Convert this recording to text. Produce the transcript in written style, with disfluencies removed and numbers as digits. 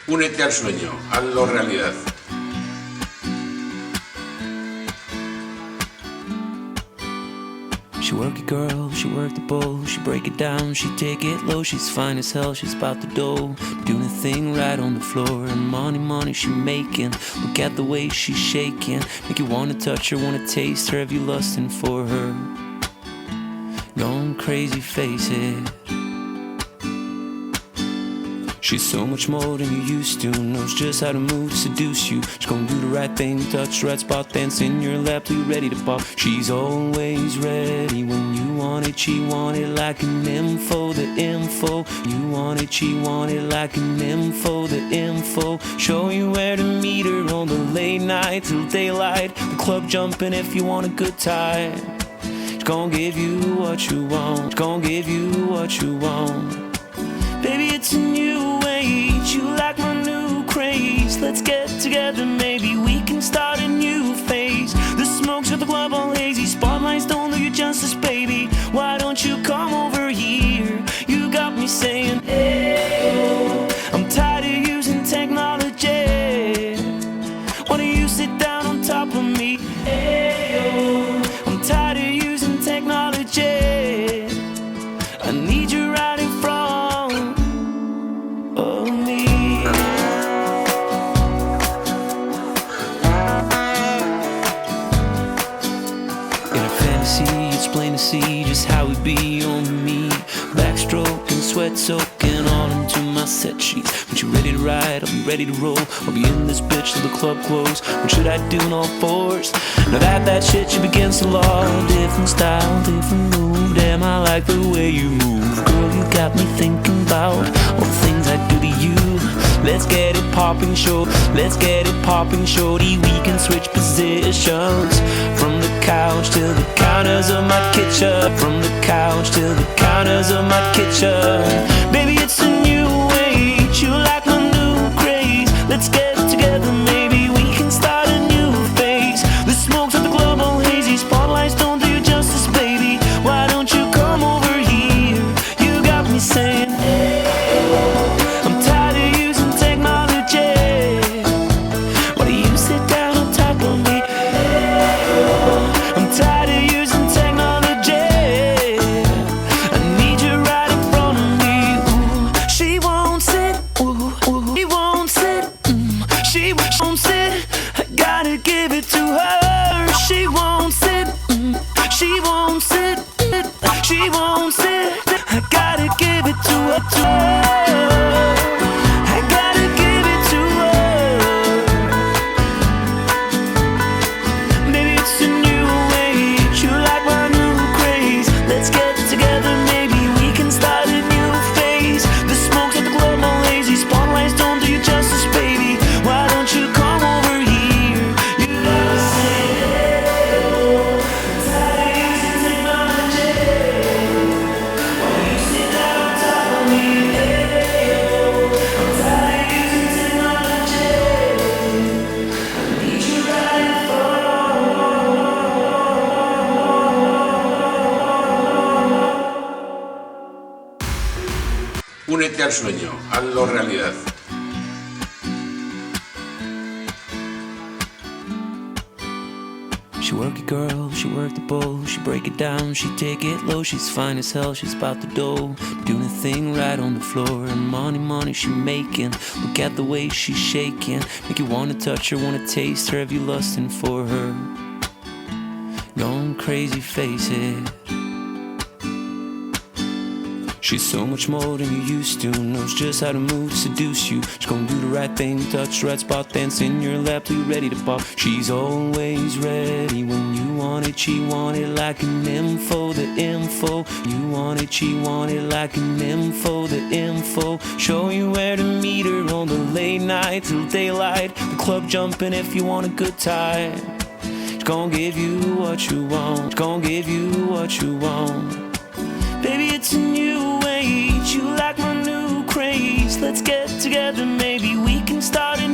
Únete al sueño, hazlo realidad. She work it, girl, she work the bowl. She break it down, she take it low. She's fine as hell, she's about the dough. Doing a thing right on the floor. And money she making. Look at the way she's shaking. Make you wanna touch her, wanna taste her. Have you lusting for her? Going crazy, face it. She's so much more than you used to. Knows just how to move to seduce you. She's gonna do the right thing, touch the right spot, dance in your lap till you're ready to pop. She's always ready when you want it. She want it like an info, the info. You want it, she want it like an info, the info. Show you where to meet her on the late night till daylight. The club jumping if you want a good time. She's gonna give you what you want. She's gonna give you what you want. Baby, it's a new age. You like my new craze. Let's get together, maybe we can start a new phase. The smokes at the club all hazy. Spotlights don't do you justice, baby. Why don't you come over here? You got me saying, hey, I'm tired of using technology. Why don't you sit down on top of me? Hey, I'm tired of using technology. I need you right in front of me. In a fantasy, it's plain to see just how it be on me. Backstroking, sweat soaking all into my set sheets. When you're ready to ride, I'll be ready to roll. I'll be in this bitch till the club close. What should I do in all fours? Now that shit should be against the law. Different style, different move. Damn, I like the way you move. Girl, you got me thinking about all the things I do to you. Let's get it popping, show. Let's get it popping, shorty. We can switch positions from the couch to the counters of my kitchen. From the couch to the counters of my kitchen. Baby, it's a new age. You like my new craze. Let's get together, maybe we can start a new phase. The smokes at the club all hazy. Spotlights don't do you justice, baby. Why don't you come over here? You got me saying, hey, I'm tired of using technology. Why do you sit down on top of me? Hey, I'm tired of using technology. I need you right in front of me. Ooh, she won't sit. Ooh, ooh, she won't sit. She won't sit. I gotta give it to her. She won't sit. She won't sit. She won't sit. I gotta give it to her. I gotta give it to her. Maybe it's a new age. You like my new craze. Let's get together, maybe we can start a new phase. The smokes at the club all lazy. Spotlights don't do you justice, baby. Why don't you come over here? You gotta say, hey, I'm tired of using technology. Why do you sit down on top of me? Hey, I'm tired of using technology. I need you right in front. Únete al sueño, hazlo realidad. She work it, girl, she work the bowl. She break it down, she take it low. She's fine as hell, she's about the dough. Doing a thing right on the floor. And money she making. Look at the way she's shaking. Make you wanna touch her, wanna taste her. Have you lusting for her? Going crazy, face it. She's so much more than you used to. Knows just how to move to seduce you. She's gonna do the right thing, touch the right spot, dance in your lap till you're ready to pop. She's always ready when you want it. She want it like an info, the info. You want it, she want it like an info, the info. Show you where to meet her on the late night till daylight. The club jumping if you want a good time. She's gonna give you what you want. She's gonna give you what you want. Baby, it's a new age. You like my new craze. Let's get together, maybe we can start a